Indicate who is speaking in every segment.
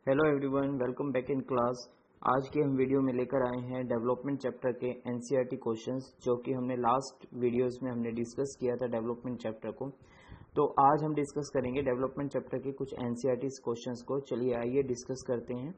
Speaker 1: Hello everyone, welcome back in class. आज के हम वीडियो में लेकर आए हैं डेवलपमेंट चैप्टर के एनसीईआरटी क्वेश्चंस, जो कि हमने लास्ट वीडियोस में हमने डिस्कस किया था डेवलपमेंट चैप्टर को। तो आज हम डिस्कस करेंगे डेवलपमेंट चैप्टर के कुछ एनसीईआरटी क्वेश्चंस को। चलिए आइए डिस्कस करते हैं।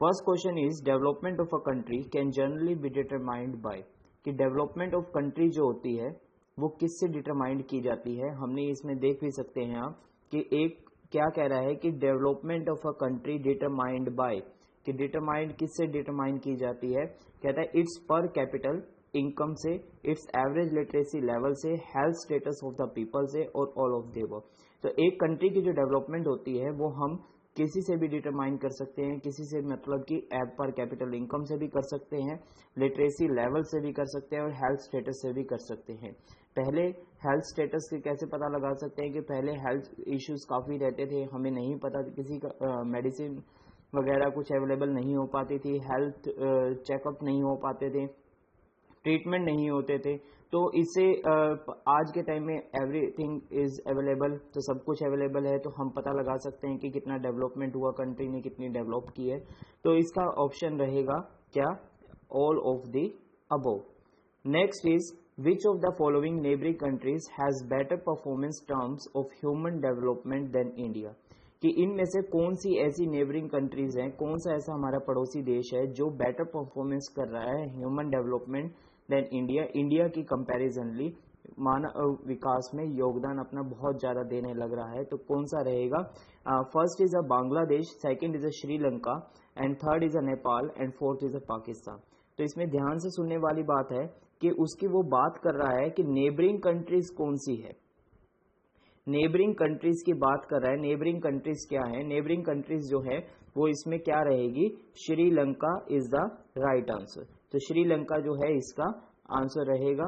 Speaker 1: First question is development of a country can generally be determined by, कि डेवलपमेंट ऑफ कंट्री जो होती है वो किससे डिटरमाइंड की जाती है। हमने इसमें देख भी सकते हैं आप कि एक क्या कह रहा है कि development of a country determined by, कि डिटरमाइंड किससे डिटरमाइन की जाती है। कहता है इट्स पर कैपिटल इनकम से, इट्स एवरेज लिटरेसी लेवल से, health status of the people से और ऑल ऑफ द अबव। तो एक कंट्री की जो डेवलपमेंट होती है वो हम किसी से भी डिटरमाइन कर सकते हैं, किसी से मतलब कि पर कैपिटल इनकम से भी कर सकते हैं, लिटरेसी लेवल से भी कर सकते हैं और हेल्थ स्टेटस से भी कर सकते हैं। पहले हेल्थ स्टेटस से कैसे पता लगा सकते हैं कि पहले हेल्थ इश्यूज काफ़ी रहते थे, हमें नहीं पता किसी का मेडिसिन वगैरह कुछ अवेलेबल नहीं हो पाती थी, हेल्थ चेकअप नहीं हो पाते थे, ट्रीटमेंट नहीं होते थे। तो इससे आज के टाइम में एवरीथिंग इज अवेलेबल, तो सब कुछ अवेलेबल है, तो हम पता लगा सकते हैं कि कितना डेवलपमेंट हुआ, कंट्री ने कितनी डेवलप की है। तो इसका ऑप्शन रहेगा क्या, all of the above. Next is which of the following neighbouring countries has better performance terms of human development than India, कि इनमें से कौन सी ऐसी नेबरिंग कंट्रीज हैं, कौन सा ऐसा हमारा पड़ोसी देश है जो बेटर परफॉर्मेंस कर रहा है human development than India, India की कंपैरिजनली मानव विकास में योगदान अपना बहुत ज्यादा देने लग रहा है। तो कौन सा रहेगा। First is a Bangladesh, second is a Sri Lanka and third is a Nepal and fourth is a Pakistan. तो इसमें ध्यान से सुनने वाली बात है कि उसकी वो बात कर रहा है कि नेबरिंग कंट्रीज कौन सी है, नेबरिंग कंट्रीज की बात कर रहा है। नेबरिंग कंट्रीज क्या है, नेबरिंग कंट्रीज जो है वो इसमें क्या रहेगी, Sri Lanka is the right answer. तो श्रीलंका जो है इसका आंसर रहेगा।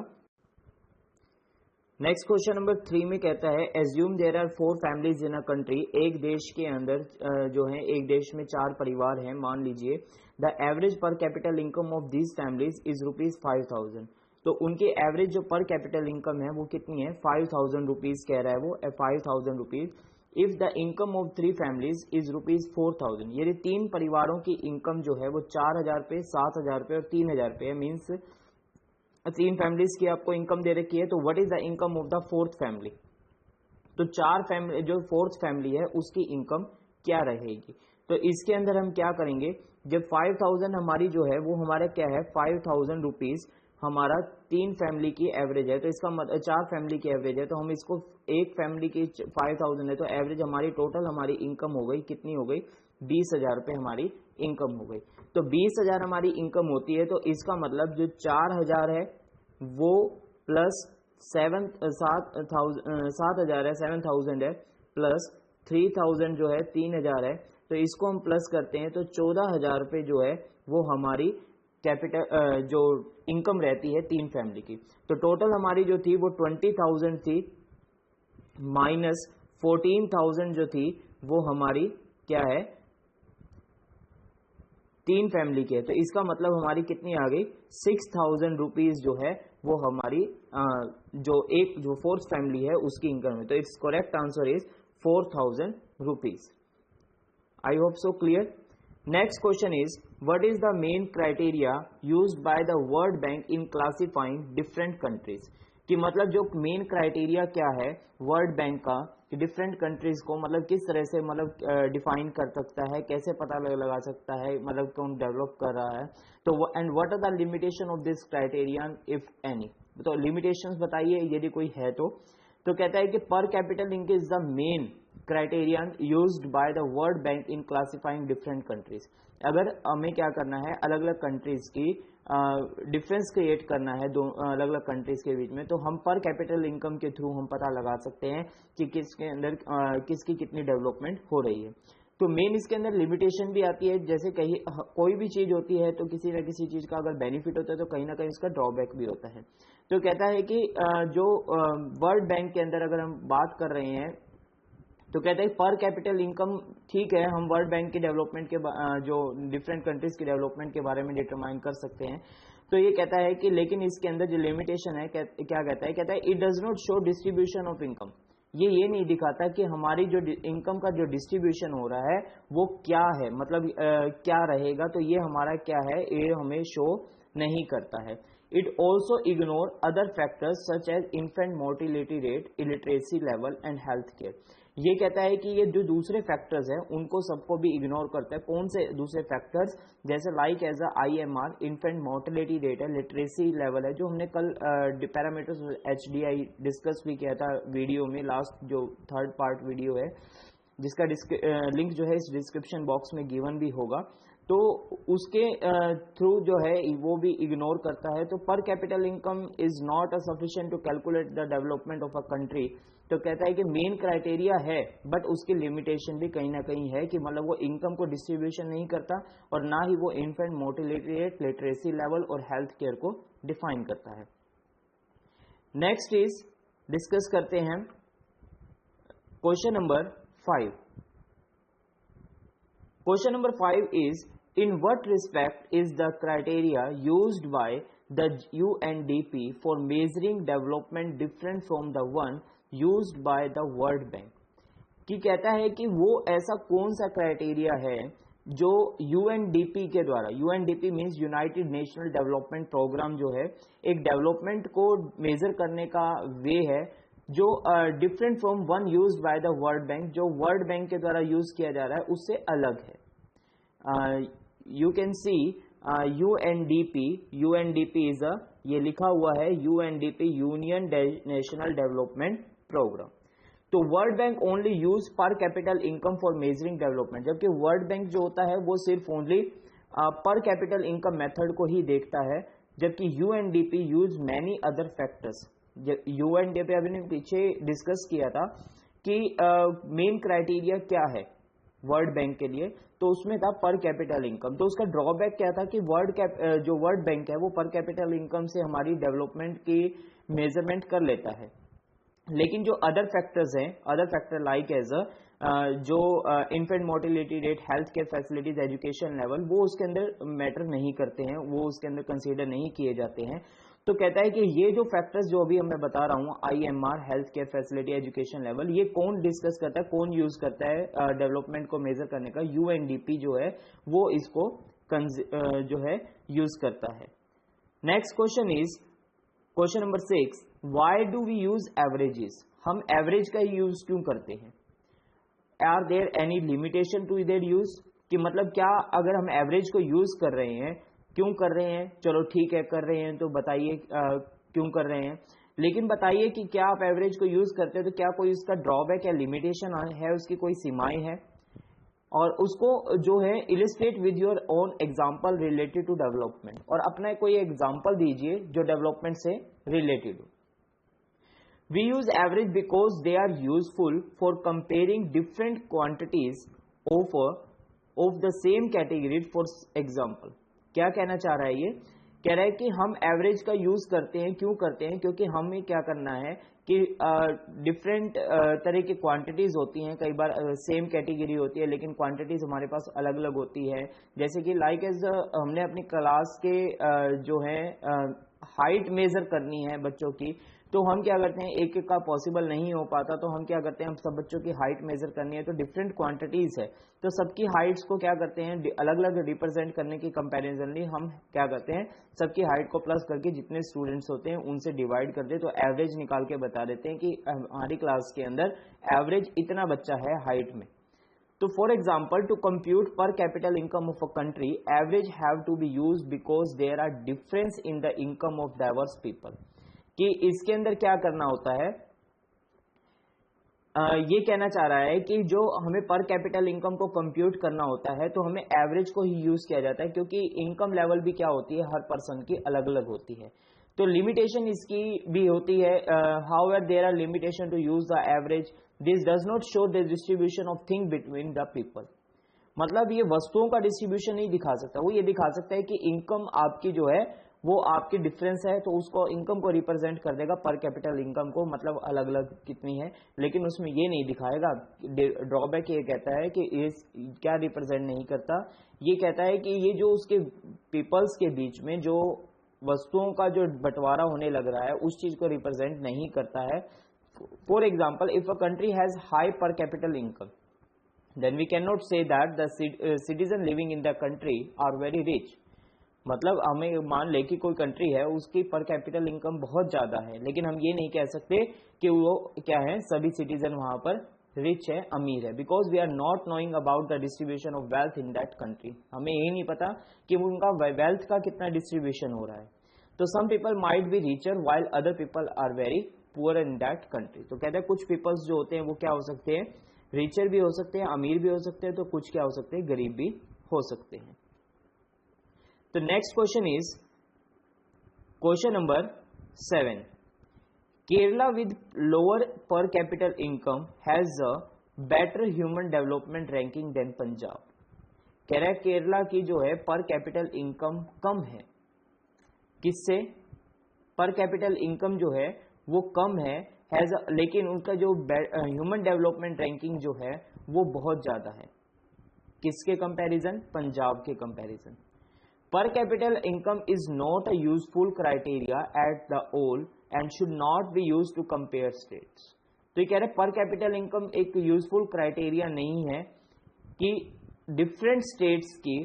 Speaker 1: नेक्स्ट क्वेश्चन नंबर 3 में कहता है assume there are 4 families in a country, एक देश के अंदर जो है एक देश में 4 परिवार हैं, मान लीजिए। द एवरेज पर capital income of these families is ₹5000। तो उनकी एवरेज जो पर कैपिटल इनकम है वो कितनी है, 5000 रुपीज कह रहा है वो, 5000 rupees. If the income of 3 families is ₹4000, यदि 3 परिवारों की इनकम जो है वो 4000 पे, 7000 पे और 3000 पे है, मीन्स 3 फैमिलीज की आपको इनकम दे रखी है। तो what is the income of the 4th family, तो 4 फैमिली जो 4th फैमिली है उसकी इनकम क्या रहेगी। तो इसके अंदर हम क्या करेंगे, जब 5000 हमारी जो है वो हमारा क्या है, 5000 रुपीज हमारा 3 फैमिली की एवरेज है, तो इसका मतलब 4 फैमिली की एवरेज है, तो हम इसको एक फैमिली की 5000 है, तो एवरेज हमारी टोटल हमारी इनकम हो गई, कितनी हो गई, 20,000 रुपए हमारी इनकम हो गई। तो 20,000 हमारी इनकम होती है, तो इसका मतलब जो 4000 है वो प्लस 7,000 है, 7,000 है, प्लस 3,000 जो है 3,000 है, तो इसको हम प्लस करते हैं तो 14,000 रुपए जो है वो हमारी कैपिटल जो इनकम रहती है 3 फैमिली की। तो टोटल हमारी जो थी वो 20,000 थी, माइनस 14,000 जो थी वो हमारी क्या है, 3 फैमिली की है। तो इसका मतलब हमारी कितनी आ गई, 6,000 रुपीज जो है वो हमारी जो 4th फैमिली है उसकी इनकम है। तो it's correct answer is 4,000 rupees. I hope so clear. Next question is what is the main criteria used by the World Bank in classifying different countries, कि मतलब जो मेन क्राइटेरिया क्या है world bank का, कि different countries को मतलब किस तरह से मतलब डिफाइन कर सकता है, कैसे पता लगा सकता है मतलब कौन डेवलप कर रहा है। तो and what are the limitation of this criterion if any, तो लिमिटेशंस बताइए यदि कोई है तो कहता है कि per capital income is the main criterion used by the World Bank in classifying different countries. अगर हमें क्या करना है, अलग अलग कंट्रीज की डिफरेंस क्रिएट करना है दो अलग अलग कंट्रीज के बीच में, तो हम पर कैपिटल इनकम के थ्रू हम पता लगा सकते हैं कि किसके अंदर किसकी कितनी डेवलपमेंट हो रही है। तो मेन इसके अंदर लिमिटेशन भी आती है, जैसे कहीं कोई भी चीज होती है तो किसी न किसी चीज का अगर बेनिफिट होता है तो कहीं ना कहीं इसका ड्रॉबैक भी होता है। तो कहता है कि जो वर्ल्ड बैंक के अंदर अगर हम बात कर रहे हैं तो कहते हैं पर कैपिटल इनकम ठीक है, हम वर्ल्ड बैंक की डेवलपमेंट के जो डिफरेंट कंट्रीज की डेवलपमेंट के बारे में डिटरमाइन कर सकते हैं। तो ये कहता है कि लेकिन इसके अंदर जो लिमिटेशन है क्या कहता है, कहता है it does not show distribution of income, ये नहीं दिखाता कि हमारी जो इनकम का जो डिस्ट्रीब्यूशन हो रहा है वो क्या है, मतलब क्या रहेगा, तो ये हमारा क्या है, ये हमें शो नहीं करता है। It also ignore other factors such as infant mortality rate, illiteracy level and health care. ये कहता है कि ये जो दूसरे फैक्टर्स हैं उनको सबको भी इग्नोर करता है। कौन से दूसरे फैक्टर्स, जैसे like as IMR, infant mortality rate है, लिटरेसी लेवल है, जो हमने कल पैरामीटर्स HDI डिस्कस भी किया था वीडियो में, लास्ट जो थर्ड पार्ट वीडियो है जिसका लिंक जो है इस डिस्क्रिप्शन बॉक्स में गिवन भी होगा, तो उसके थ्रू जो है वो भी इग्नोर करता है। तो per capital income is not a sufficient to calculate the development of a country. तो कहता है कि मेन क्राइटेरिया है बट उसकी लिमिटेशन भी कहीं ना कहीं है कि मतलब वो इनकम को डिस्ट्रीब्यूशन नहीं करता और ना ही वो infant mortality rate, literacy level और हेल्थ केयर को डिफाइन करता है। नेक्स्ट इज डिस्कस करते हैं question number 5। Question number 5 is, in what respect is the criteria used by the UNDP for measuring development different from the one used by the World Bank? कि कहता है कि वो ऐसा कौन सा क्राइटेरिया है जो UNDP के द्वारा, UNDP means united national development programme, जो है एक डेवलपमेंट को मेजर करने का वे है जो different from one used by the World Bank, जो वर्ल्ड बैंक के द्वारा यूज किया जा रहा है उससे अलग है। You can see UNDP is a, ये लिखा हुआ है UNDP, union national development programme. तो World Bank only use per capital income for measuring development, जबकि वर्ल्ड बैंक जो होता है वो सिर्फ ओनली पर कैपिटल इनकम मेथड को ही देखता है, जबकि UNDP use many other factors. UNDP अभी ने पीछे डिस्कस किया था कि मेन क्राइटेरिया क्या है वर्ल्ड बैंक के लिए, तो उसमें था पर कैपिटल इनकम। तो उसका ड्रॉबैक क्या था कि जो वर्ल्ड बैंक है वो पर कैपिटल इनकम से हमारी डेवलपमेंट की मेजरमेंट कर लेता है, लेकिन जो अदर फैक्टर्स हैं, अदर फैक्टर लाइक एज जो infant mortality rate, health care facilities, education level, वो उसके अंदर मैटर नहीं करते हैं, वो उसके अंदर कंसीडर नहीं किए जाते हैं। तो कहता है कि ये जो फैक्टर्स जो अभी मैं बता रहा हूँ, IMR, health care facility, education level, ये कौन डिस्कस करता है, कौन यूज करता है डेवलपमेंट को मेजर करने का? UNDP जो है वो इसको जो है यूज करता है। Next question is question number 6, why do we use averages? हम एवरेज का यूज क्यों करते हैं? Are there any limitation to their use? कि मतलब क्या अगर हम एवरेज को यूज कर रहे हैं, क्यों कर रहे हैं? चलो ठीक है कर रहे हैं तो बताइए क्यों कर रहे हैं, लेकिन बताइए कि क्या आप एवरेज को यूज करते हैं तो क्या कोई उसका ड्रॉबैक या लिमिटेशन है, उसकी कोई सीमाएं है? और उसको जो है illustrate with your own example related to development, और अपना कोई एग्जाम्पल दीजिए जो डेवलपमेंट से रिलेटेड हो। We use average because they are useful for comparing different quantities of the same category. For example, क्या कहना चाह रहा है ये? कह रहा है कि हम एवरेज का यूज करते हैं, क्यों करते हैं? क्योंकि हमें क्या करना है कि डिफरेंट तरह की क्वांटिटीज होती हैं, कई बार सेम कैटेगरी होती है लेकिन क्वांटिटीज हमारे पास अलग अलग होती है। जैसे कि लाइक एज हमने अपनी क्लास के जो है हाइट मेजर करनी है बच्चों की, तो हम क्या करते हैं, एक एक का पॉसिबल नहीं हो पाता, तो हम क्या करते हैं, हम सब बच्चों की हाइट मेजर करनी है, तो डिफरेंट क्वांटिटीज है, तो सबकी हाइट्स को क्या करते हैं, अलग अलग रिप्रेजेंट करने की कंपैरिजनली हम क्या करते हैं, सबकी हाइट को प्लस करके जितने स्टूडेंट्स होते हैं उनसे डिवाइड कर दे, तो एवरेज निकाल के बता देते हैं कि हमारी क्लास के अंदर एवरेज इतना बच्चा है हाइट में। तो for example, to compute per capital income of a country, average have to be use because there are difference in the income of diverse people. कि इसके अंदर क्या करना होता है, ये कहना चाह रहा है कि जो हमें पर कैपिटल इनकम को कंप्यूट करना होता है तो हमें एवरेज को ही यूज किया जाता है, क्योंकि इनकम लेवल भी क्या होती है, हर पर्सन की अलग अलग होती है। तो लिमिटेशन इसकी भी होती है, however there are limitation to use the average, this does not show the distribution of thing between the people. मतलब ये वस्तुओं का डिस्ट्रीब्यूशन नहीं दिखा सकता, वो ये दिखा सकता है कि इनकम आपकी जो है वो आपकी डिफरेंस है, तो उसको इनकम को रिप्रेजेंट कर देगा, पर कैपिटल इनकम को, मतलब अलग अलग कितनी है, लेकिन उसमें ये नहीं दिखाएगा। ड्रॉबैक ये कहता है कि ये क्या रिप्रेजेंट नहीं करता, ये कहता है कि ये जो उसके पीपल्स के बीच में जो वस्तुओं का जो बंटवारा होने लग रहा है उस चीज को रिप्रेजेंट नहीं करता है। For example, if a country has high per capita income, then we cannot say that the citizen living in the country are very rich. मतलब हमें मान ले कि कोई कंट्री है उसकी पर कैपिटल इनकम बहुत ज्यादा है, लेकिन हम ये नहीं कह सकते कि वो क्या है सभी सिटीजन वहां पर रिच है, अमीर है, because we are not knowing about the distribution of wealth in that country. हमें यही नहीं पता कि उनका वेल्थ का कितना डिस्ट्रीब्यूशन हो रहा है। तो some people might be richer while other people are very poor in that country. तो कहते हैं कुछ पीपल्स जो होते हैं वो क्या हो सकते हैं, रिचर भी हो सकते हैं, अमीर भी हो सकते हैं, तो कुछ क्या हो सकते हैं, गरीब भी हो सकते हैं। तो next question is question number 7। Kerala with lower per capital income has a better human development ranking than Punjab. कह रहा है केरला की जो है पर कैपिटल इनकम कम है, किससे, पर कैपिटल इनकम जो है वो कम है, लेकिन उनका जो ह्यूमन डेवलपमेंट रैंकिंग जो है वो बहुत ज्यादा है। किसके कंपैरिजन, पंजाब के comparison. Per capital income is not a useful criteria at the all and should not be used to compare states. तो ये कह रहे पर कैपिटल इनकम एक यूजफुल क्राइटेरिया नहीं है कि डिफरेंट स्टेट्स की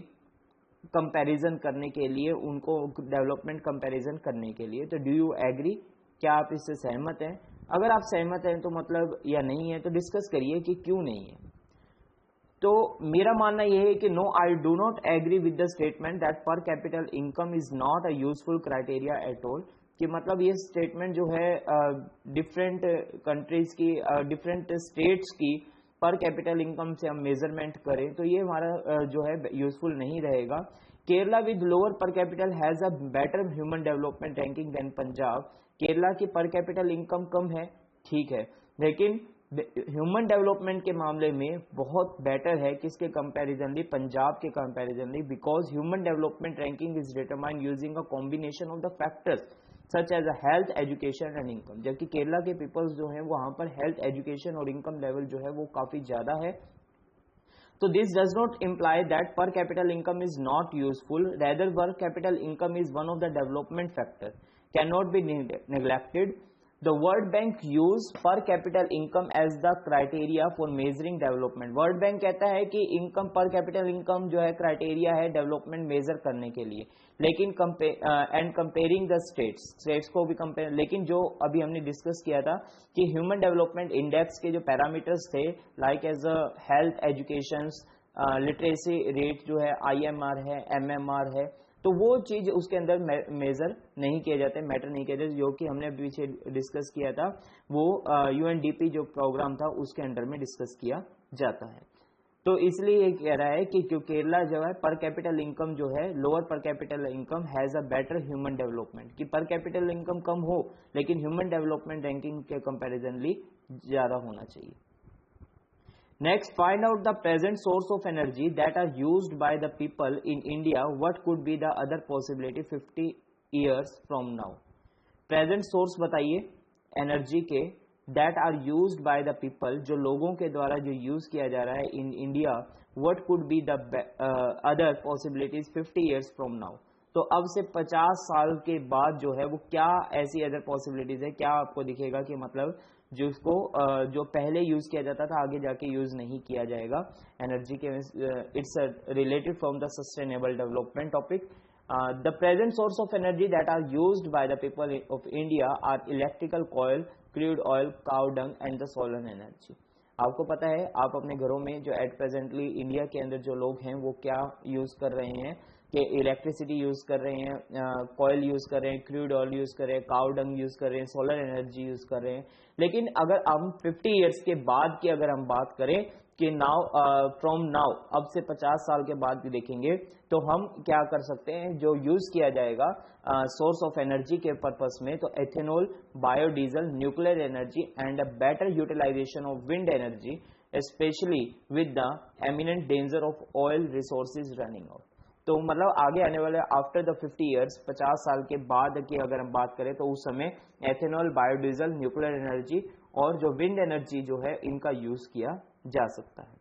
Speaker 1: कंपैरिजन करने के लिए, उनको डेवलपमेंट कंपैरिजन करने के लिए। तो डू यू एग्री, क्या आप इससे सहमत हैं? अगर आप सहमत हैं तो मतलब या नहीं है तो डिस्कस करिए कि क्यों नहीं है। तो मेरा मानना यह है कि no, I do not agree with the statement that per capital income is not a useful criteria at all. कि मतलब ये स्टेटमेंट जो है डिफरेंट कंट्रीज की, डिफरेंट स्टेट्स की पर कैपिटल इनकम से हम मेजरमेंट करें तो ये हमारा जो है यूजफुल नहीं रहेगा। Kerala with lower per capital has a better human development ranking than Punjab. Kerala की पर कैपिटल इनकम कम है, ठीक है, लेकिन ह्यूमन डेवलपमेंट के मामले में बहुत बेटर है किसके कंपैरिजनली, पंजाब के comparatively, because human development ranking is determined using a combination of the factors such as a health, education and income. जबकि केरला के पीपल्स जो हैं वहां पर हेल्थ, एजुकेशन और इनकम लेवल जो है वो काफी ज्यादा है। तो this does not imply that per capital income is not useful, rather per capital income is one of the development factor, can not be neglected. The World Bank use per capital income as the criteria for measuring development. World Bank कहता है कि income, पर capital income जो है criteria है development major करने के लिए, लेकिन एंड कंपेयरिंग द स्टेट्स को भी कंपेयर, लेकिन जो अभी हमने डिस्कस किया था कि ह्यूमन डेवलपमेंट इंडेक्स के जो पैरामीटर्स थे like as a health, education, literacy rate जो है, IMR है, MMR है, तो वो चीज उसके अंदर मेजर नहीं किए जाते, मैटर नहीं किए जाते, जो कि हमने पीछे डिस्कस किया था, वो UNDP जो प्रोग्राम था उसके अंडर में डिस्कस किया जाता है। तो इसलिए ये कह रहा है कि केरला जो है पर कैपिटल इनकम जो है, lower per capital income has a better human development, कि पर कैपिटल इनकम कम हो लेकिन ह्यूमन डेवलपमेंट रैंकिंग के कंपैरिजनली ज्यादा होना चाहिए। Next, find out the present source of energy that are used by the people in India. What could be the other possibility 50 years from now? Present source बताइए energy के that are used by the people, जो लोगों के द्वारा जो use किया जा रहा है in India. What could be the other possibilities 50 years from now? तो अब से 50 साल के बाद जो है वो क्या ऐसी अदर पॉसिबिलिटीज है, क्या आपको दिखेगा कि मतलब जिसको जो पहले यूज किया जाता था आगे जाके यूज नहीं किया जाएगा एनर्जी के। It's related from the sustainable development topic. The present source of energy that are used by the people of India are electrical coil, crude oil, cow dung and the solar energy. आपको पता है आप अपने घरों में जो eight presently India के अंदर जो लोग हैं वो क्या यूज कर रहे हैं कि इलेक्ट्रिसिटी यूज कर रहे हैं, कॉयल यूज कर रहे हैं, क्रूड ऑयल यूज कर रहे हैं, काउ डंग यूज कर रहे हैं, सोलर एनर्जी यूज कर रहे हैं। लेकिन अगर हम 50 इयर्स के बाद की अगर हम बात करें कि नाउ, फ्रॉम नाउ, अब से 50 साल के बाद भी देखेंगे तो हम क्या कर सकते हैं, जो यूज किया जाएगा सोर्स ऑफ एनर्जी के पर्पस में, तो ethanol, biodiesel, nuclear energy and a better utilisation of wind energy, specially with the eminent danger of oil resources running out. तो मतलब आगे आने वाले आफ्टर द 50 इयर्स, 50 साल के बाद की अगर हम बात करें तो उस समय एथेनॉल, बायोडीजल, न्यूक्लियर एनर्जी और जो विंड एनर्जी जो है इनका यूज किया जा सकता है।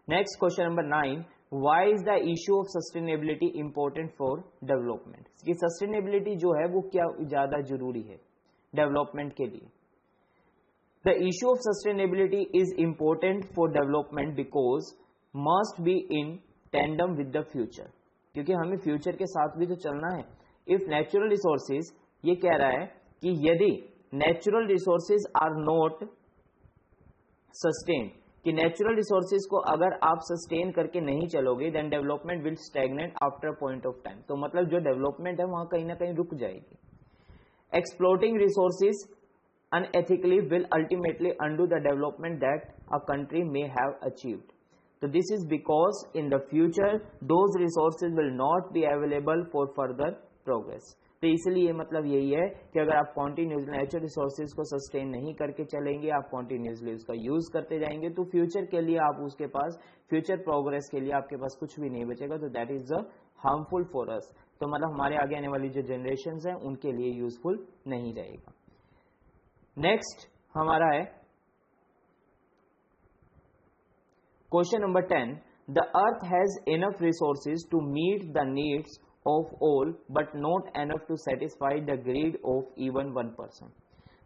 Speaker 1: Next question number 9, why is the issue of sustainability important for development? कि सस्टेनेबिलिटी जो है वो क्या ज्यादा जरूरी है डेवलपमेंट के लिए। The issue of sustainability is important for development because must be in tandem with the future, क्योंकि हमें फ्यूचर के साथ भी तो चलना है. If natural resources, ये कह रहा है कि यदि natural resources are not sustain, कि नेचुरल रिसोर्सेज को अगर आप सस्टेन करके नहीं चलोगे, then development will stagnate after point of time. तो मतलब जो डेवलपमेंट है वहां कहीं ना कहीं रुक जाएगी. Exploiting resources unethically will ultimately undo the development that a country may have achieved. So this is because in the future those resources will not be available for further progress. तो इसलिए मतलब यही है कि अगर आप कॉन्टिन्यूसली नेचुरल रिसोर्सेज को sustain नहीं करके चलेंगे, आप कॉन्टिन्यूसली उसका यूज करते जाएंगे, तो फ्यूचर के लिए आप उसके पास फ्यूचर प्रोग्रेस के लिए आपके पास कुछ भी नहीं बचेगा. तो that is the harmful for us. तो मतलब हमारे आगे आने वाली जो जनरेशन है उनके लिए यूजफुल नहीं रहेगा. नेक्स्ट हमारा है question number 10. The earth has enough resources to meet the needs of all but not enough to satisfy the greed of even 1%.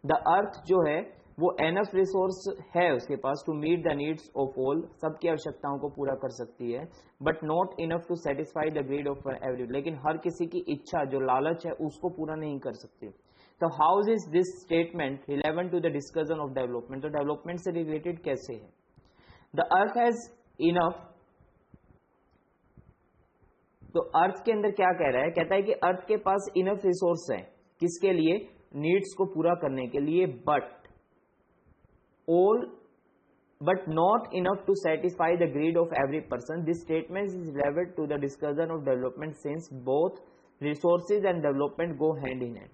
Speaker 1: The earth जो है वो एनफ रिसोर्स है उसके पास to meet the needs of all, सबकी आवश्यकताओं को पूरा कर सकती है, but not enough to satisfy the greed of every, लेकिन हर किसी की इच्छा जो लालच है उसको पूरा नहीं कर सकती. तो how is this statement relevant to the discussion of development. तो डेवलपमेंट से रिलेटेड कैसे है. द अर्थ हैज इनफ, तो अर्थ के अंदर क्या कह रहा है, कहता है कि अर्थ के पास इनफ रिसोर्स है किसके लिए, नीड्स को पूरा करने के लिए, but not enough to satisfy the greed of every person. This statement is relevant to the discussion of development since both resources and development go hand in hand.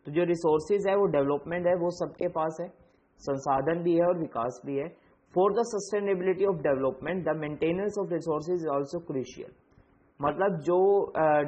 Speaker 1: तो जो रिसोर्सेज है वो डेवलपमेंट है वो सबके पास है, संसाधन भी है और विकास भी है. For the sustainability of development the maintenance of resources is also crucial. मतलब जो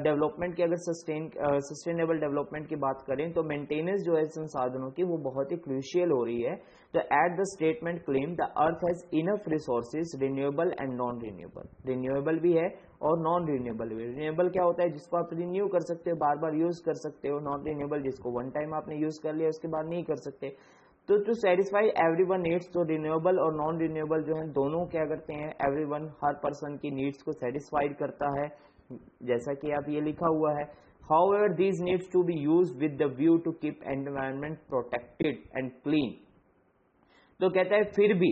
Speaker 1: डेवलपमेंट की अगर सस्टेनेबल डेवलपमेंट की बात करें तो मेंटेनेंस जो है संसाधनों की वो बहुत ही क्रूशियल हो रही है. तो at the statement claim the earth has enough resources renewable and non renewable. Renewable भी है और नॉन रिन्यूएबल भी. रिन्यूएबल क्या होता है, जिसको आप रिन्यू कर सकते हो, बार बार यूज कर सकते हो. नॉन रिन्यूएबल जिसको वन टाइम आपने यूज कर लिया उसके बाद नहीं कर सकते. तो टू सेटिस्फाई एवरीवन नीड्स, तो रिन्यूएबल और नॉन रिन्यूएबल जो है दोनों क्या करते हैं, एवरीवन हर पर्सन की नीड्स को सेटिस्फाइड करता है, जैसा कि आप ये लिखा हुआ है. However, these needs to be used with the view to keep environment protected and clean. तो कहता है फिर भी,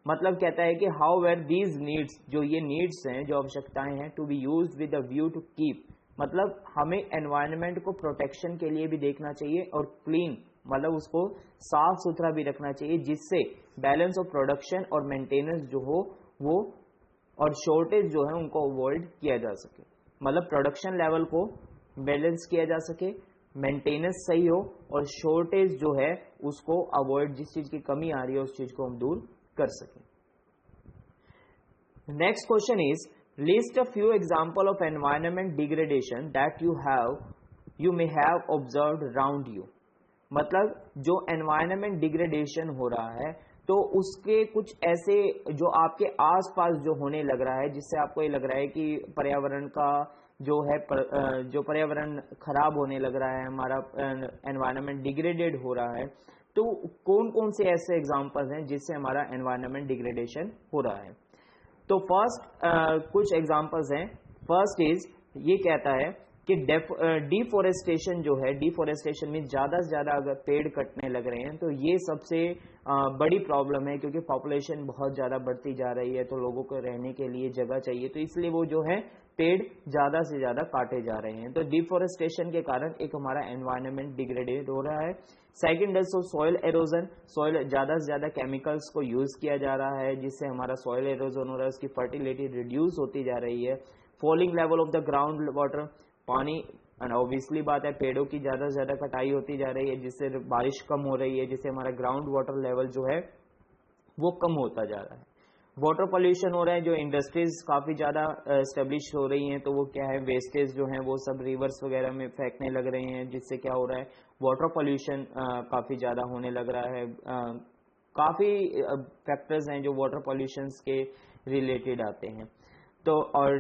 Speaker 1: मतलब कहता है कि however these needs, जो ये needs हैं, जो आवश्यकताएं हैं, to be used with the view to keep, मतलब हमें environment को protection के लिए भी देखना चाहिए और clean, मतलब उसको साफ सुथरा भी रखना चाहिए, जिससे बैलेंस ऑफ प्रोडक्शन और मेंटेनेंस जो हो वो और शॉर्टेज जो है उनको अवॉइड किया जा सके. मतलब प्रोडक्शन लेवल को बैलेंस किया जा सके, मेंटेनेंस सही हो और शॉर्टेज जो है उसको अवॉइड, जिस चीज की कमी आ रही है उस चीज को हम दूर कर सकें. Next question is list a few example of environment degradation that you may have observed around you. मतलब जो एनवायरनमेंट डिग्रेडेशन हो रहा है तो उसके कुछ ऐसे जो आपके आसपास जो होने लग रहा है, जिससे आपको ये लग रहा है कि पर्यावरण का जो है जो पर्यावरण खराब होने लग रहा है, हमारा एनवायरनमेंट डिग्रेडेड हो रहा है, तो कौन कौन से ऐसे एग्जांपल्स हैं जिससे हमारा एनवायरनमेंट डिग्रेडेशन हो रहा है. तो फर्स्ट कुछ एग्जांपल्स हैं. फर्स्ट इज, ये कहता है कि डिफोरेस्टेशन जो है, डिफोरेस्टेशन में ज्यादा से ज्यादा अगर पेड़ कटने लग रहे हैं तो ये सबसे बड़ी प्रॉब्लम है, क्योंकि पॉपुलेशन बहुत ज्यादा बढ़ती जा रही है, तो लोगों को रहने के लिए जगह चाहिए, तो इसलिए वो जो है पेड़ ज्यादा से ज्यादा काटे जा रहे हैं. तो डिफोरेस्टेशन के कारण एक हमारा एनवायरनमेंट डिग्रेडेड हो रहा है. Second is soil halogen. Soil ज्यादा से ज्यादा केमिकल्स को यूज किया जा रहा है, जिससे हमारा सॉइल एरोजन हो रहा है, उसकी फर्टिलिटी रिड्यूस होती जा रही है. Falling level of the ground water, पानी, ऑब्वियसली बात है पेड़ों की ज्यादा से ज्यादा कटाई होती जा रही है, जिससे बारिश कम हो रही है, जिससे हमारा ग्राउंड वाटर लेवल जो है वो कम होता जा रहा है. वाटर पोल्यूशन हो रहा है, जो इंडस्ट्रीज काफी ज्यादा एस्टेब्लिश हो रही हैं, तो वो क्या है, वेस्टेज जो है वो सब रिवर्स वगैरह में फेंकने लग रहे हैं, जिससे क्या हो रहा है, वाटर पोल्यूशन काफी ज्यादा होने लग रहा है. काफी फैक्टर्स हैं जो वाटर पोल्यूशन के रिलेटेड आते हैं. तो और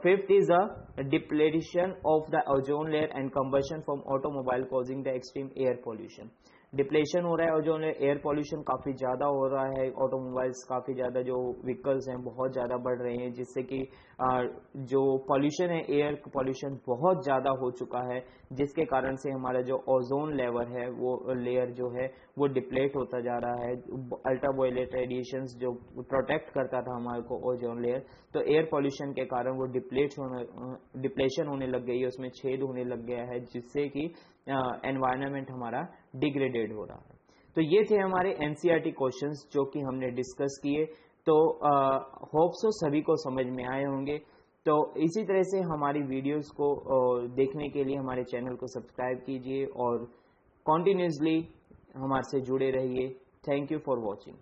Speaker 1: fifth is a depletion of the ozone layer and combustion from automobile causing the extreme air pollution. Depletion हो रहा है, और जो एयर पॉल्यूशन काफ़ी ज़्यादा हो रहा है, ऑटोमोबाइल्स काफ़ी ज़्यादा जो व्हीकल्स हैं बहुत ज़्यादा बढ़ रहे हैं, जिससे कि जो पॉल्यूशन है, एयर पॉल्यूशन बहुत ज़्यादा हो चुका है, जिसके कारण से हमारा जो ओजोन लेवल है वो लेयर जो है वो डिप्लेट होता जा रहा है। अल्ट्रावायलेट रेडिएशंस जो प्रोटेक्ट करता था हमारे को ओजोन लेयर, तो एयर पॉल्यूशन के कारण वो डिप्लेशन होने लग गई है, उसमें छेद होने लग गया है, जिससे कि एनवायरनमेंट हमारा डिग्रेडेड हो रहा है। तो ये थे हमारे एनसीईआरटी क्वेश्चंस जो कि हमने डिस्कस किए। तो होप सो सभी को समझ में आए होंगे। तो इसी तरह से हमारी वीडियोस को देखने के लिए हमारे चैनल को सब्सक्राइब कीजिए और कॉन्टिन्यूसली हमारे से जुड़े रहिए। Thank you for watching.